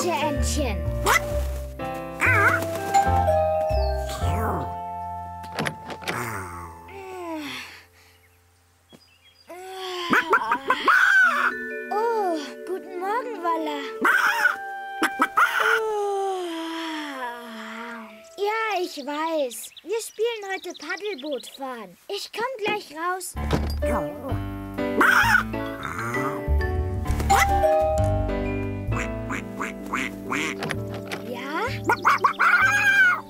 Quietscheentchen. Oh, guten Morgen, Walla. Ja, ich weiß. Wir spielen heute Paddelbootfahren. Ich komm gleich raus. Ja?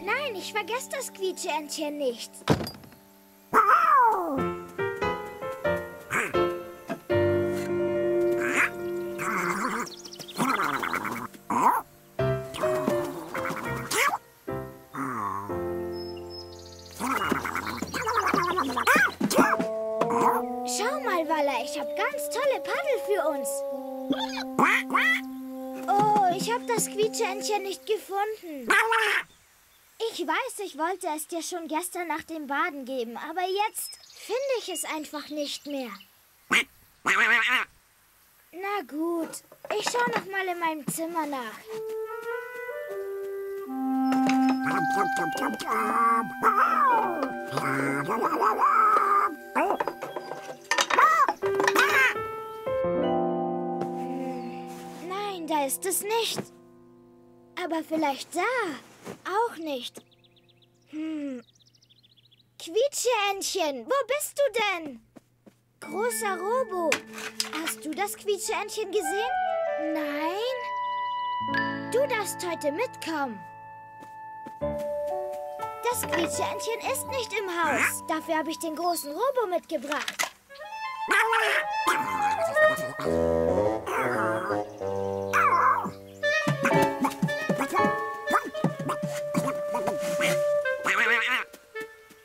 Nein, ich vergesse das Quietscheentchen nicht. Schau mal, Walla, ich habe ganz tolle Paddel für uns. Oh, ich habe das Quietscheentchen nicht gefunden. Ich weiß, ich wollte es dir schon gestern nach dem Baden geben, aber jetzt finde ich es einfach nicht mehr. Na gut, ich schaue noch mal in meinem Zimmer nach. Nein, da ist es nicht. Aber vielleicht da. Auch nicht. Quietscheentchen, wo bist du denn? Großer Robo, hast du das Quietscheentchen gesehen? Nein? Du darfst heute mitkommen. Das Quietscheentchen ist nicht im Haus. Dafür habe ich den großen Robo mitgebracht.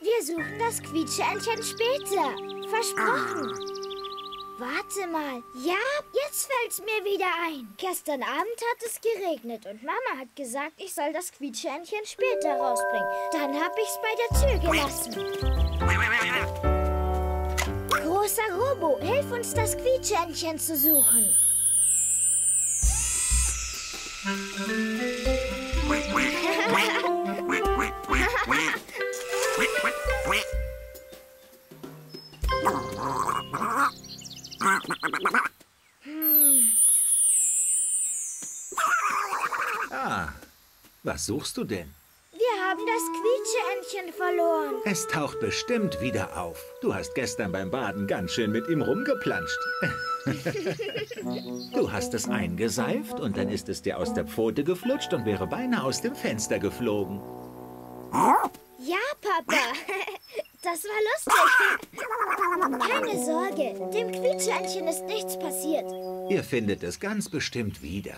Wir suchen das Quietscheentchen später. Versprochen. Warte mal. Ja, jetzt fällt's mir wieder ein. Gestern Abend hat es geregnet und Mama hat gesagt, ich soll das Quietscheentchen später rausbringen. Dann habe ich's bei der Tür gelassen. Großer Robo, hilf uns, das Quietscheentchen zu suchen. Ah, was suchst du denn? Wir haben das Quietscheentchen verloren. Es taucht bestimmt wieder auf. Du hast gestern beim Baden ganz schön mit ihm rumgeplanscht. Du hast es eingeseift und dann ist es dir aus der Pfote geflutscht und wäre beinahe aus dem Fenster geflogen. Ja, Papa. Das war lustig. Keine Sorge, dem Quietscheentchen ist nichts passiert. Ihr findet es ganz bestimmt wieder.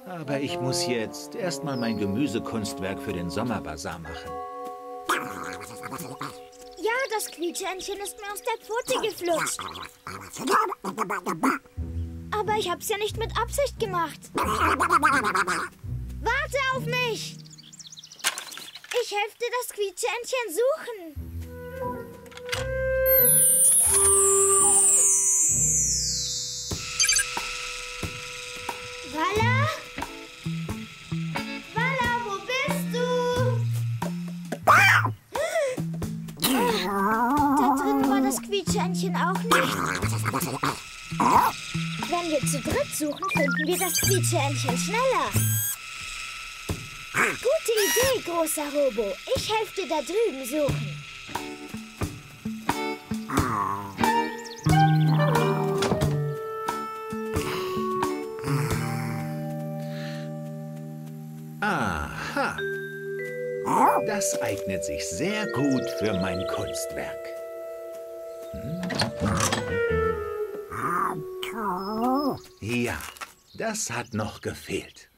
Aber ich muss jetzt erstmal mein Gemüsekunstwerk für den Sommerbasar machen. Ja, das Quietscheentchen ist mir aus der Pfote geflutscht. Aber ich hab's ja nicht mit Absicht gemacht. Warte auf mich! Ich helfe dir, das Quietscheentchen suchen. Walla? Walla, wo bist du? Da drin war das Quietscheentchen auch nicht. Wenn wir zu dritt suchen, finden wir das Quietscheentchen schneller. Gute Idee, großer Robo. Ich helfe dir da drüben suchen. Aha. Das eignet sich sehr gut für mein Kunstwerk. Ja, das hat noch gefehlt.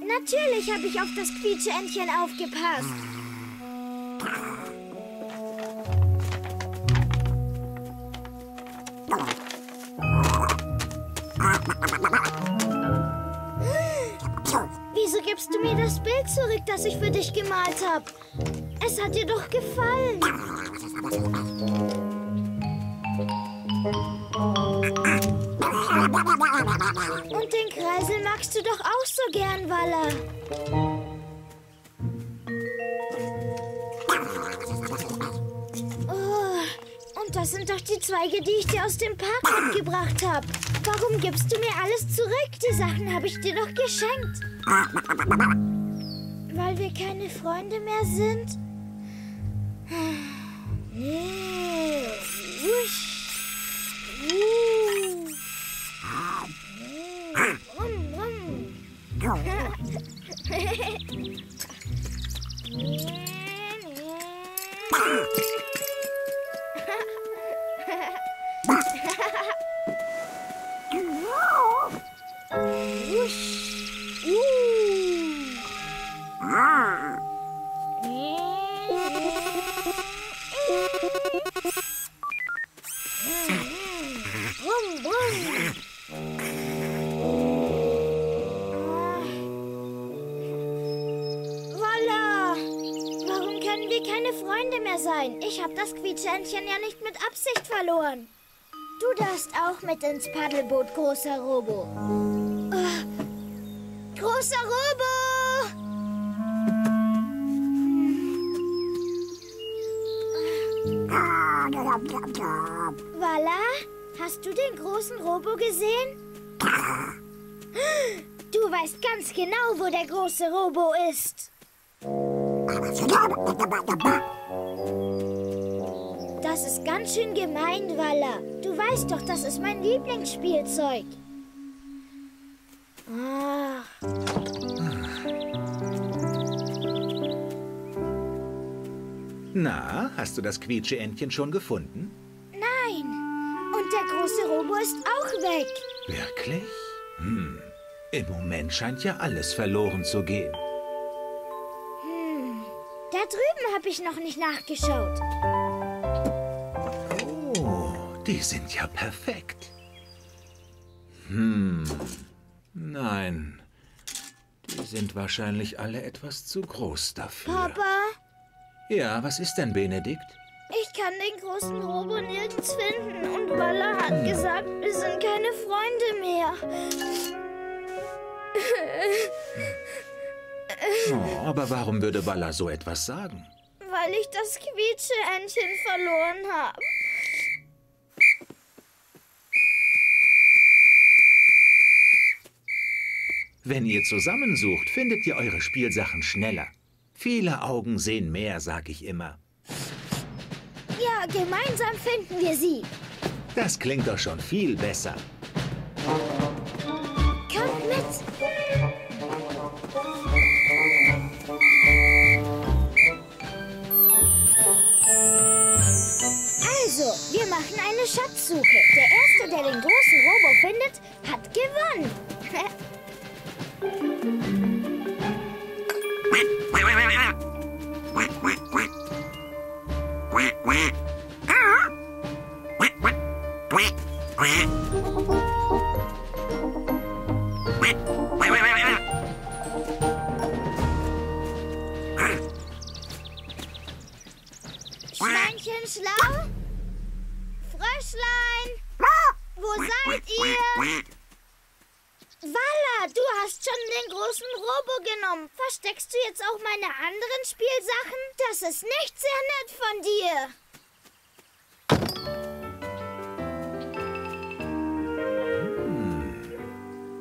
Natürlich habe ich auf das Quietscheentchen aufgepasst. Wieso gibst du mir das Bild zurück, das ich für dich gemalt habe? Es hat dir doch gefallen. Und den Kreisel magst du doch auch so gern, Walla. Oh, und das sind doch die Zweige, die ich dir aus dem Park mitgebracht habe. Warum gibst du mir alles zurück? Die Sachen habe ich dir doch geschenkt. Weil wir keine Freunde mehr sind? Ich habe das Quietscheentchen ja nicht mit Absicht verloren. Du darfst auch mit ins Paddelboot, großer Robo. Großer Robo! Walla, hast du den großen Robo gesehen? Du weißt ganz genau, wo der große Robo ist. Das ist ganz schön gemein, Walla. Du weißt doch, das ist mein Lieblingsspielzeug. Ach. Na, hast du das Quietscheentchen schon gefunden? Nein. Und der große Robo ist auch weg. Wirklich? Im Moment scheint ja alles verloren zu gehen. Da drüben habe ich noch nicht nachgeschaut. Oh, die sind ja perfekt. Nein, die sind wahrscheinlich alle etwas zu groß dafür. Papa? Ja, was ist denn, Benedikt? Ich kann den großen Robo nirgends finden und Walla hat gesagt, wir sind keine Freunde mehr. Oh, aber warum würde Walla so etwas sagen? Weil ich das Quietscheentchen verloren habe. Wenn ihr zusammensucht, findet ihr eure Spielsachen schneller. Viele Augen sehen mehr, sag ich immer. Ja, gemeinsam finden wir sie. Das klingt doch schon viel besser. Kommt mit. Also, wir machen eine Schatzsuche. Der Erste, der den großen Robo findet, hat gewonnen. Schweinchen schlau? Fröschlein? Wo seid ihr? Walla, du hast schon den großen Robo genommen. Versteckst du jetzt auch meine anderen Spielsachen? Das ist nicht sehr nett von dir.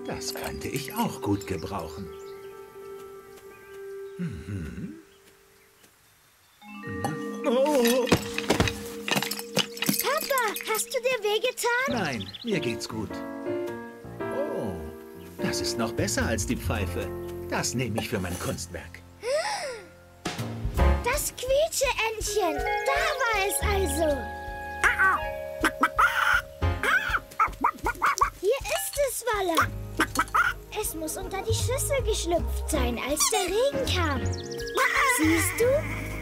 Das könnte ich auch gut gebrauchen. Oh. Papa, hast du dir dir wehgetan? Nein, mir geht's gut. Oh, das ist noch besser als die Pfeife. Das nehme ich für mein Kunstwerk. Das Quietscheentchen. Da war es also. Hier ist es, Walla. Es muss unter die Schüssel geschlüpft sein, als der Regen kam. Siehst du?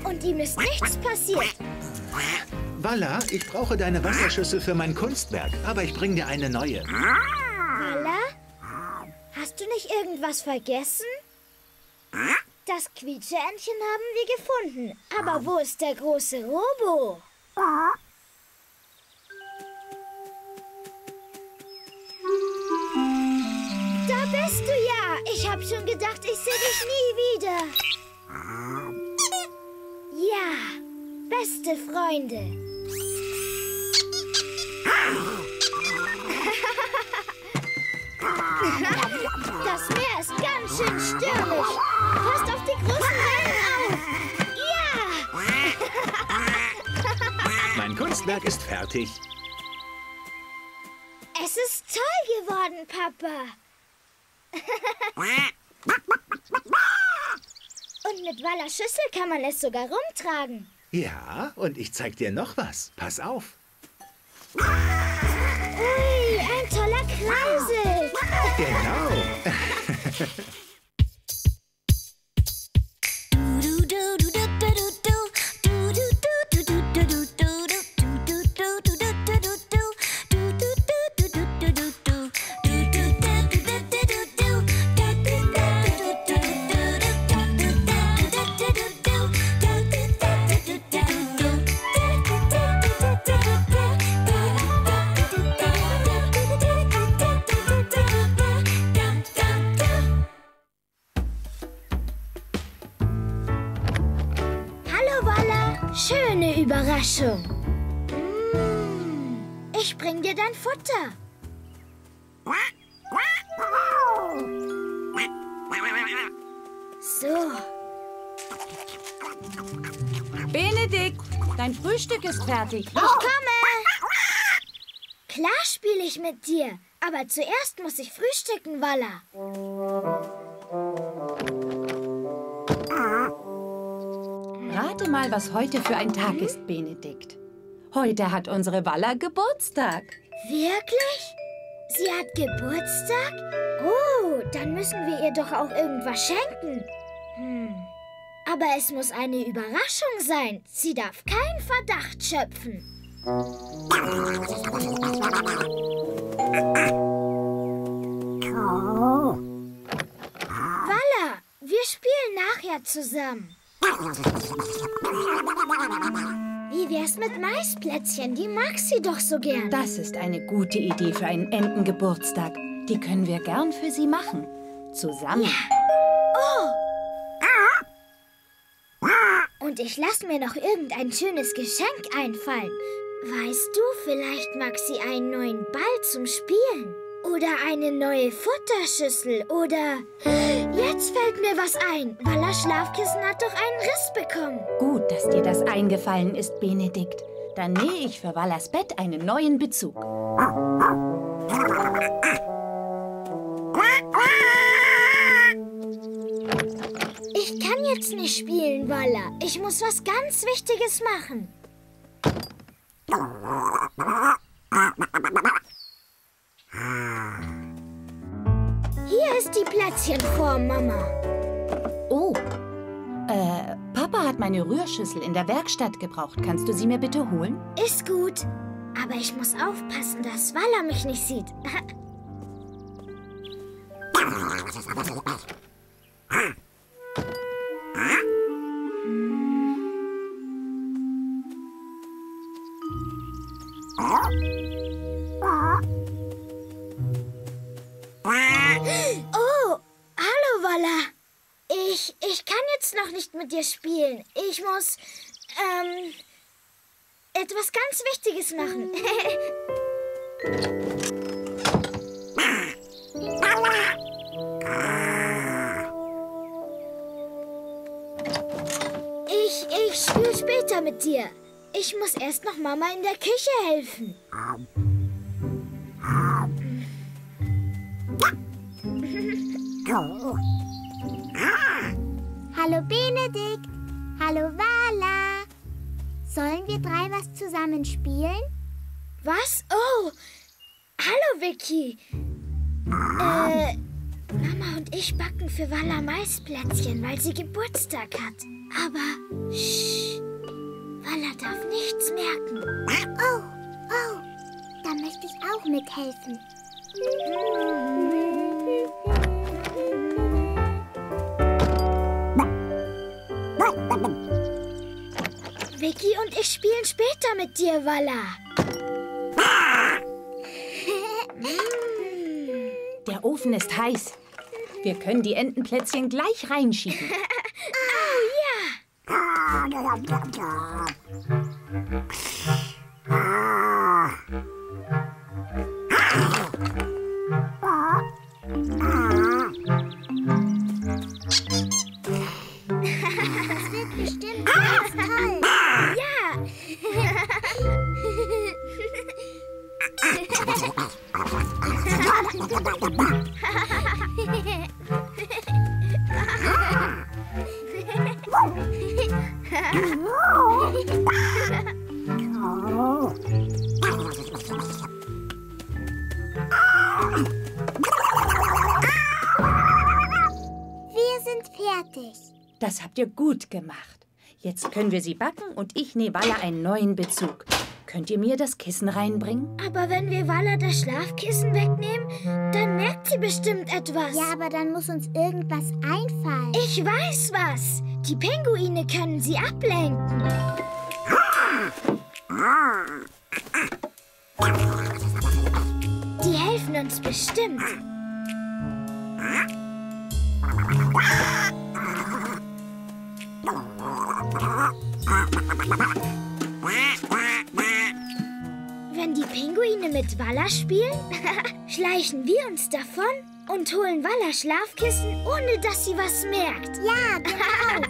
Und ihm ist nichts passiert. Walla, ich brauche deine Wasserschüssel für mein Kunstwerk, aber ich bringe dir eine neue. Walla? Hast du nicht irgendwas vergessen? Das Quietscheentchen haben wir gefunden. Aber wo ist der große Robo? Da bist du ja. Ich hab schon gedacht, ich sehe dich nie wieder. Ja, beste Freunde. Das Meer ist ganz schön stürmisch. Passt auf die großen Wellen auf. Ja! Mein Kunstwerk ist fertig. Es ist toll geworden, Papa. Und mit Wallas Schüssel kann man es sogar rumtragen. Ja, und ich zeig dir noch was. Pass auf. Ui, ein toller Kreisel. Genau. Schöne Überraschung. Ich bring dir dein Futter. So. Benedikt, dein Frühstück ist fertig. Ich komme. Klar spiele ich mit dir. Aber zuerst muss ich frühstücken, Walla. Rate mal, was heute für ein Tag ist, Benedikt. Heute hat unsere Walla Geburtstag. Wirklich? Sie hat Geburtstag? Oh, dann müssen wir ihr doch auch irgendwas schenken. Aber es muss eine Überraschung sein. Sie darf keinen Verdacht schöpfen. Walla, wir spielen nachher zusammen. Wie wär's mit Maisplätzchen? Die mag sie doch so gern. Das ist eine gute Idee für einen Entengeburtstag. Die können wir gern für sie machen. Zusammen. Ja. Oh! Und ich lasse mir noch irgendein schönes Geschenk einfallen. Weißt du, vielleicht mag sie einen neuen Ball zum Spielen. Oder eine neue Futterschüssel. Oder... Jetzt fällt mir was ein. Wallas Schlafkissen hat doch einen Riss bekommen. Gut, dass dir das eingefallen ist, Benedikt. Dann nähe ich für Wallas Bett einen neuen Bezug. Ich kann jetzt nicht spielen, Walla. Ich muss was ganz Wichtiges machen. Hier ist die Plätzchenform, Mama. Oh, Papa hat meine Rührschüssel in der Werkstatt gebraucht. Kannst du sie mir bitte holen? Ist gut. Aber ich muss aufpassen, dass Walla mich nicht sieht. Oh, hallo Walla. Ich kann jetzt noch nicht mit dir spielen. Ich muss, etwas ganz Wichtiges machen. Ich spiele später mit dir. Ich muss erst noch Mama in der Küche helfen. Hallo Benedikt. Hallo Vala. Sollen wir drei was zusammen spielen? Was? Oh, hallo Vicky. Mama und ich backen für Vala Maisplätzchen, weil sie Geburtstag hat. Aber, Vala darf nichts merken. Oh, da möchte ich auch mithelfen. Vicky und ich spielen später mit dir, Vala. Der Ofen ist heiß. Wir können die Entenplätzchen gleich reinschieben. Oh ja. Das wird bestimmt ganz toll. Wir sind fertig. Das habt ihr gut gemacht. Jetzt können wir sie backen und ich nähe Vala einen neuen Bezug. Könnt ihr mir das Kissen reinbringen? Aber wenn wir Vala das Schlafkissen wegnehmen, dann merkt sie bestimmt etwas. Ja, aber dann muss uns irgendwas einfallen. Ich weiß was. Die Pinguine können sie ablenken. Die helfen uns bestimmt. Wenn die Pinguine mit Vala spielen, schleichen wir uns davon und holen Vala Schlafkissen, ohne dass sie was merkt. Ja, genau.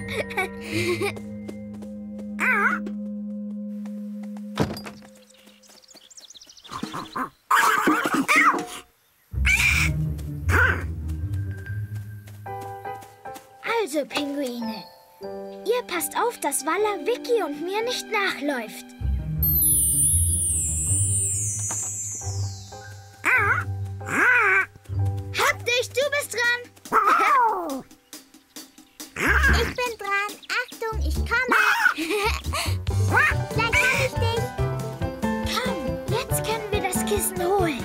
Also, Pinguine, ihr passt auf, dass Vala Vicky und mir nicht nachläuft. Hab dich, du bist dran. Ich bin dran. Achtung, ich komme. Gleich hab ich dich. Komm, jetzt können wir das Kissen holen.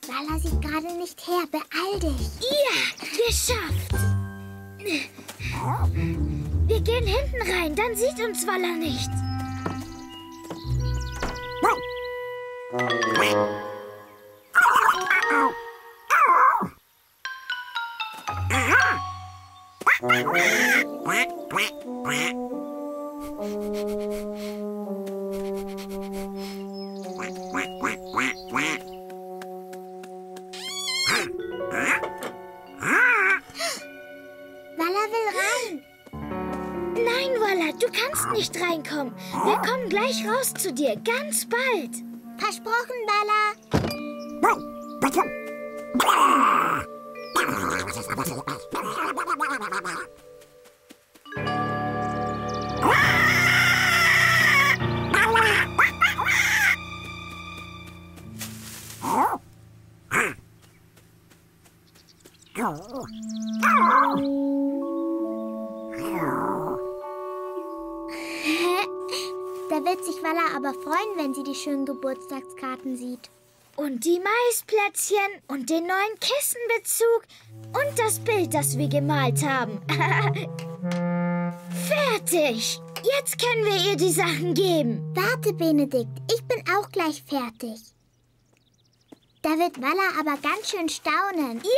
Vala sieht gerade nicht her. Beeil dich. Ja, geschafft. Wir gehen hinten rein, dann sieht uns Vala nicht. Vala will rein. Nein, Vala, du kannst nicht reinkommen. Wir kommen gleich raus zu dir, ganz bald. Versprochen, Vala. Da wird sich Vala aber freuen, wenn sie die schönen Geburtstagskarten sieht. Und die Maisplätzchen und den neuen Kissenbezug und das Bild, das wir gemalt haben. Fertig! Jetzt können wir ihr die Sachen geben. Warte, Benedikt, ich bin auch gleich fertig. Da wird Vala aber ganz schön staunen. Ja!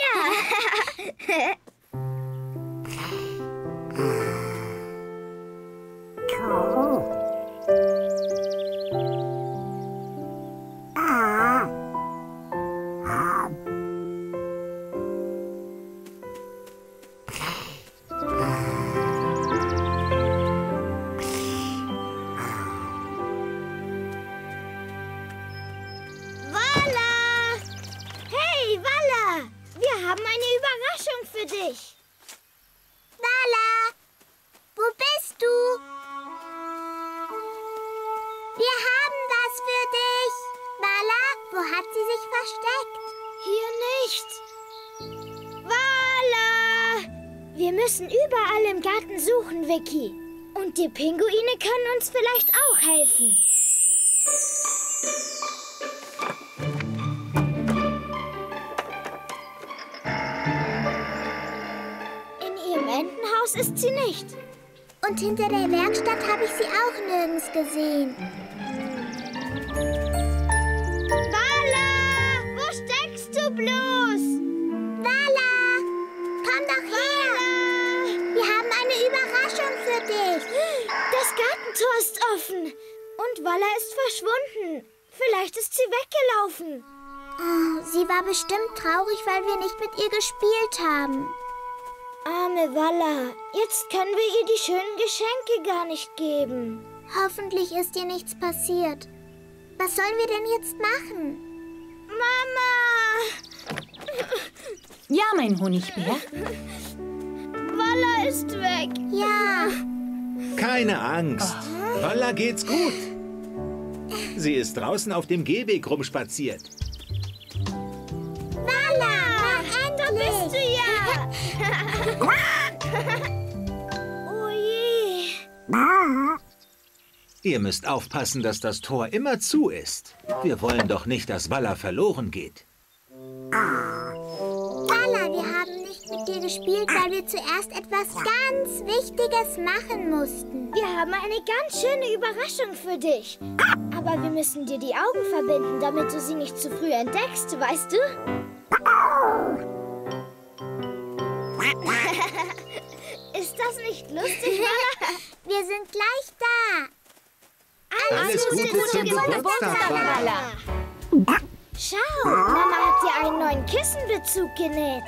Wir haben eine Überraschung für dich. Vala, wo bist du? Wir haben was für dich. Vala, wo hat sie sich versteckt? Hier nicht. Vala! Wir müssen überall im Garten suchen, Vicky. Und die Pinguine können uns vielleicht auch helfen. In ihrem Entenhaus ist sie nicht. Und hinter der Werkstatt habe ich sie auch nirgends gesehen. Vala! Wo steckst du bloß? Vala, komm doch her. Wir haben eine Überraschung für dich. Das Gartentor ist offen. Und Vala ist verschwunden. Vielleicht ist sie weggelaufen. Oh, sie war bestimmt traurig, weil wir nicht mit ihr gespielt haben. Arme Vala, jetzt können wir ihr die schönen Geschenke gar nicht geben. Hoffentlich ist ihr nichts passiert. Was sollen wir denn jetzt machen? Mama! Ja, mein Honigbär. Vala ist weg. Ja, Keine Angst. Vala geht's gut. Sie ist draußen auf dem Gehweg rumspaziert. Vala, Da bist du ja. Oh je. Ihr müsst aufpassen, dass das Tor immer zu ist. Wir wollen doch nicht, dass Vala verloren geht. Vala, wir haben nicht mit dir gespielt, weil wir zuerst etwas ganz Wichtiges machen mussten. Wir haben eine ganz schöne Überraschung für dich. Aber wir müssen dir die Augen verbinden, damit du sie nicht zu früh entdeckst, weißt du? Ist das nicht lustig, Vala? Wir sind gleich da. Alles Gute zum Geburtstag, Vala. Schau, Mama hat dir einen neuen Kissenbezug genäht.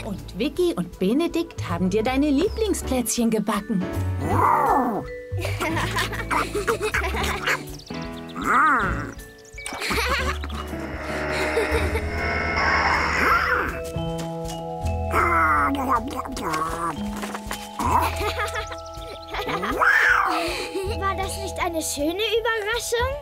Und Vicky und Benedikt haben dir deine Lieblingsplätzchen gebacken. War das nicht eine schöne Überraschung?